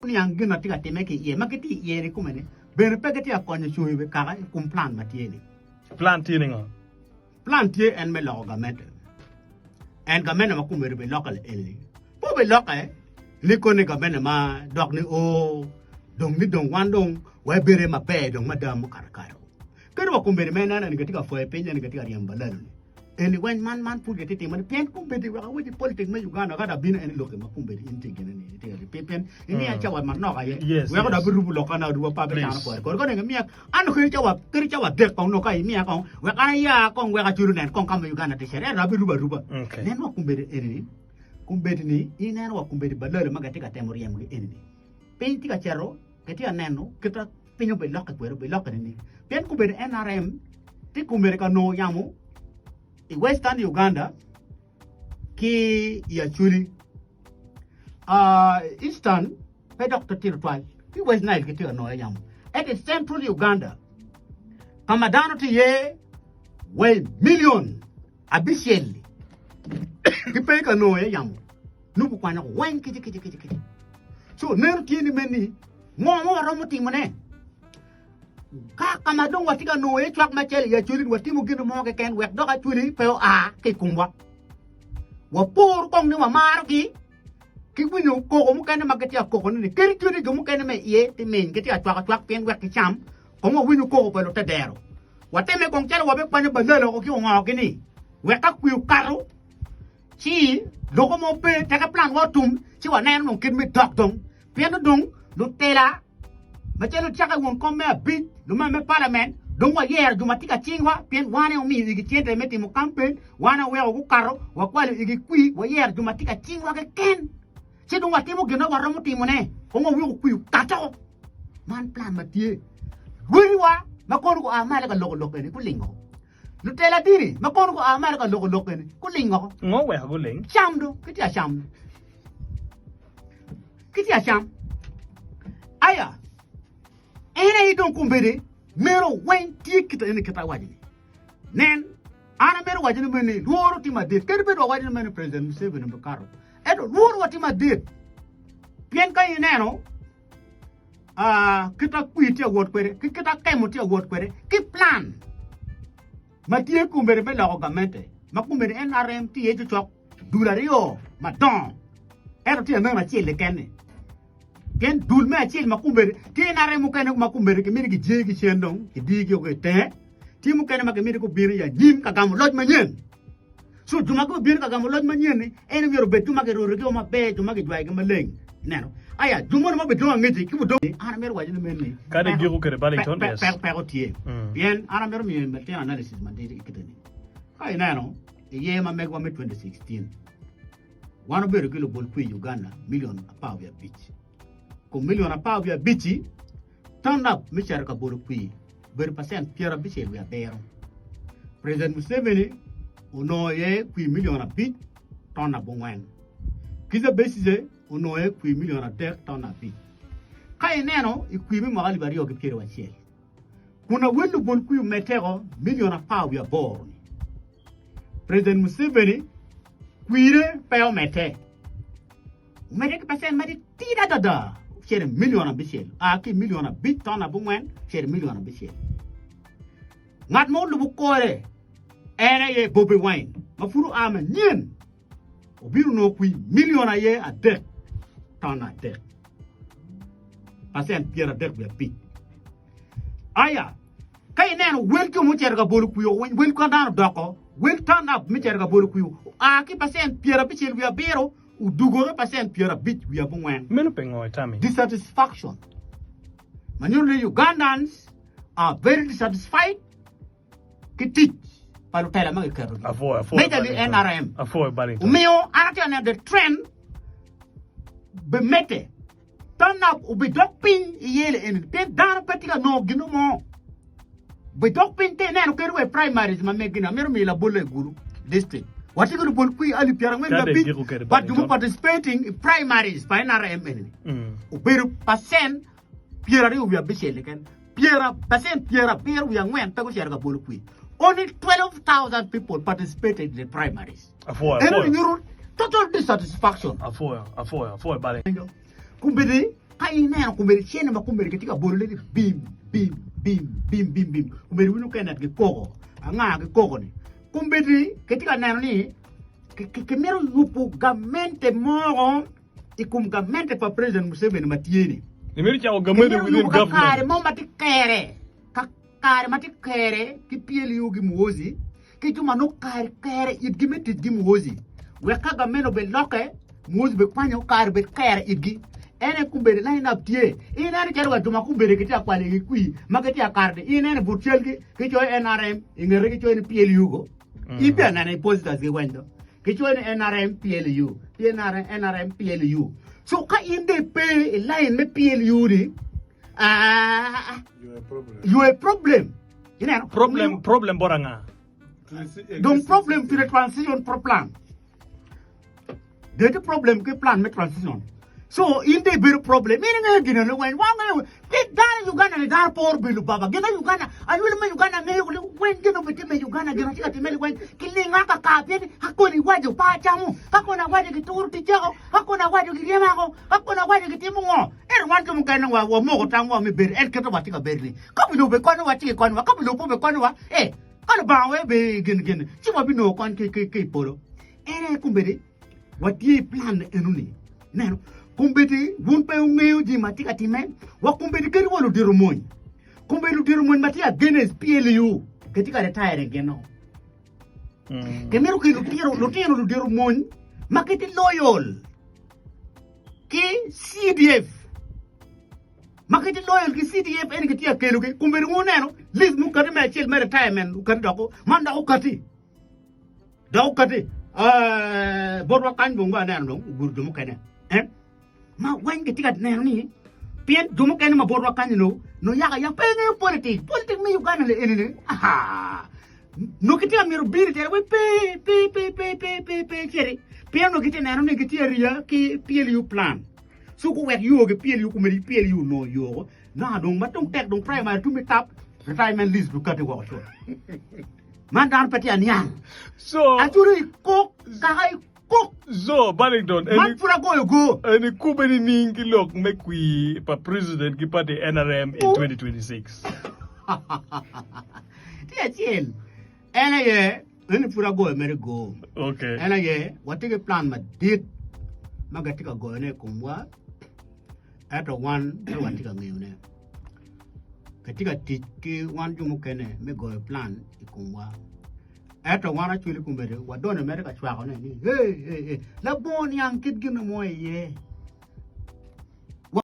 ni angina tika temeke ye maketi ye ni kumene bere pegeti akonye chuwe kara kum plan matieni Plan tininga. plan tie en me lo gamente en gamene ma kumere be local eli po be local likone gamene ma dog ni o dong ni dong wandong wa bere ma pe dong madam karakaro kero wa kumere me nana ni katika fo penya ni katika riambalano eni wen man pu gete man pen kumbedi wa wadi politik me Uganda kada bina eni loke ma kumbedi intige ni te pen ini ya chawa man no kaye we kada birubu lokana duwa pa be tan ko ko ne miya anu ko chawa kiri chawa de ko no kai miya ko we kana ya ko we ka churu nen ko kam Uganda te sere da biruba nen wa kumbedi eni kumbedi ni inen wa kumbedi balale magati ka temori yam eni pen tika chero ketia neno kita pinyo be lokka be lokka ni pen kumbedi NRM ti kumbedi ka no yamu Western Uganda ki ya chuli Eastern pe Dr. Tirtwai ki West Nile ki tira no yam at the Central Uganda kamadano ti ye well million abisieli ki pe ka no yam nubu kwana wen kiti so ner tieni meni mo ramuti mane kama dong watika no e chwak machel ya chuli watimu gino mo ke ken wek doka chuli pe a ke kumwa wa por kong ni mamar ki winu ko mo kan ma ketia ko ni keri chuli go mo kan me ye ti men ketia chwak pen wek ki cham ko mo winu ko pe lo tedero wateme kong chalo wa be pani bandelo ko ki ngo ke ni wek ka ku karo chi logo mo pe ta ka plan wa tum chi wa nen no kin mi dok dong pen dong lu tela Macam chaka won come a bit, no man parliament, don't wa yer do matika chingwa, pen wane o mi igi tiente meti mo campaign, wana we o karo, wa kwali igi kui, wa yer do matika chingwa ke ken. Se don't wa timo gena wa ramu timo ne, o mo wi kui kato. Man plan matie. Wiri wa, makonu ko amala ka loko ni kulingo. Lutela diri, makonu ko amala ka loko ni kulingo. Ngo we haguling. Chamdo, kitia cham. Kitia cham. Aya. Ene idon kumbede mero wen tie kita ene kita wajini nen ana mero wajini meni luoro tima det kerbe do wajini meni president Museveni mbakaro edo luoro watima det pien ka ineno kita kuiti award kwere kita kaimuti award kwere ki plan matie kumbede be lago gamente makumbede NRM tie chok dulario madon edo tie mema chile kene ken dul me achil makumbere ki nare mukene makumbere ke miri ki jegi chendong ki digi ko te ti mukene make miri ko biri ya jim ka gam loj manyen so duma ko biri ka gam loj manyen ni en wiro be duma ke ro ke ma be duma ke jwai ke maleng neno aya duma ma be duma ngeti ki do ana mer wajin men ni Kade gigu ke Ballington des. pe ko tie bien ana mer mi melte analysis man de ikitani ay neno ye ma meg wa me 2016 wana be ro kilo bol ku Uganda million pa ya beach ko million pa via bichi turn up michar ka boro kui ber percent piera bichi we abero president Museveni uno ye kui million bit turn up bongwen kiza besize uno ye kui million tek turn up bit kai neno ikui mi magali bari ogi piera wachel kuna welu bon kui metero million pa via boro president Museveni kuire peo mete umede percent mari tira dada chere million abisiel ki million bit ton abungwen chere million abisiel ngat mo lubu kore ene ye Bobi Wine mafuru ame nyen obiru no kui million ye a de ton a de pasen piera de be bit aya kay neno welcome mo chere ga bolu kuyo welcome dan doko wel turn up mi chere ga bolu kuyo ki pasen piera bisiel we bero udugoro percent piera bit we abungwen Menu pengo tami. dissatisfaction. Many Ugandans are very dissatisfied. Kitich palutela mga kero. Avoid. Majorly NRM. Avoid Ballington. Umeo anati the trend be mete. Turn up ubi dopin yele en pen dan petika no gino mo. Be dopin te neno kero we primaries ma megina mero mi la bole guru district. What you going to put kui ali piarang men but you participating in primaries by NRM. Uberu percent piera ri ubia bishele ken. Piera percent piera we are when pego share ga bolu kui. Only 12,000 people participated in the primaries. Avoid. Total dissatisfaction. Avoid Ballington. Kumbede kai na kumbere chene makumbere ketika borole bim bim bim bim bim bim kumbere winu kena ke koko anga ke koko ni kumbere ketika nano ni ke mero yupu gamente moro ikum gamente pa president Museveni matieni The military or government within government. Kare mo matikere kare matikere ki pieli yugi muozi ki tuma no kare idgi tidgi muozi weka gameno be loke muozi be kwanyo kare be kare idgi ene kumbere line up tie ina ni kerwa tuma kumbere kiti akwale ki kui magati akarde ina ni butchelgi ki choy NRM ingere ki choy ni pieli yugo ibe na ne posters ge wendo ki choy ni NRM PLU NRM PLU so ka inde pe line me PLU ni you a problem you know problem boranga donc problem to the transition plan the problem ke plan me transition so inde be problem meaning gina no when wanga ke dana Uganda ni dar por bilu baba gina Uganda ayule me Uganda me when gina be me Uganda gina tika timeli when kilinga ka kapeni hakoni waje pa chamu hakona waje kituru tichako hakona waje kiriemako hakona waje kitimungo wantu mukana wa mogo tangwa me ber el keto batika berli kabilu be kwano wati kwano kabilu po be kwano wa kana bawe be gin chimo bino kwan ke polo ene kumbere wati plan enuni neno kumbedi wunpe ungeu di matika timen wa kumbedi keri wonu dirumon kumbedi dirumon matia genes PLU ketika retire geno kemeru ki lutiro dirumon maketi loyal ki CDF maketi loyal ki CDF en ketia kelu ke kumbedi ngoneno list mu kadi me chel me retirement u kadi dako manda ukati bodwa kanjo ngana no gurdu mu kene ma wen ketika nani pien dumo kene ma bodwa kanjo no yaga ya pene politique me Uganda le enene no ketika mero biri tere we pe chere pien no ketika nani ketika ria ki PLU plan so ko wek yo ke PLU ko meri PLU no yo na dong matong tek dong primary to me tap retirement list du kate wa so mandan pati anian so aturi ko kai ko so Barrington man fura go any kubeni ningi lok make we pa president ki party NRM in 2026 tia chien ena ye any fura go mere go okay ena ye watike plan ma dit magatika go ne kumwa ato one watika ngene katika tiki wanju mukene me go plan ikumwa ato wana chuli kumbere wadone mere ka chwa ne ni hey la bon yang kit gina moye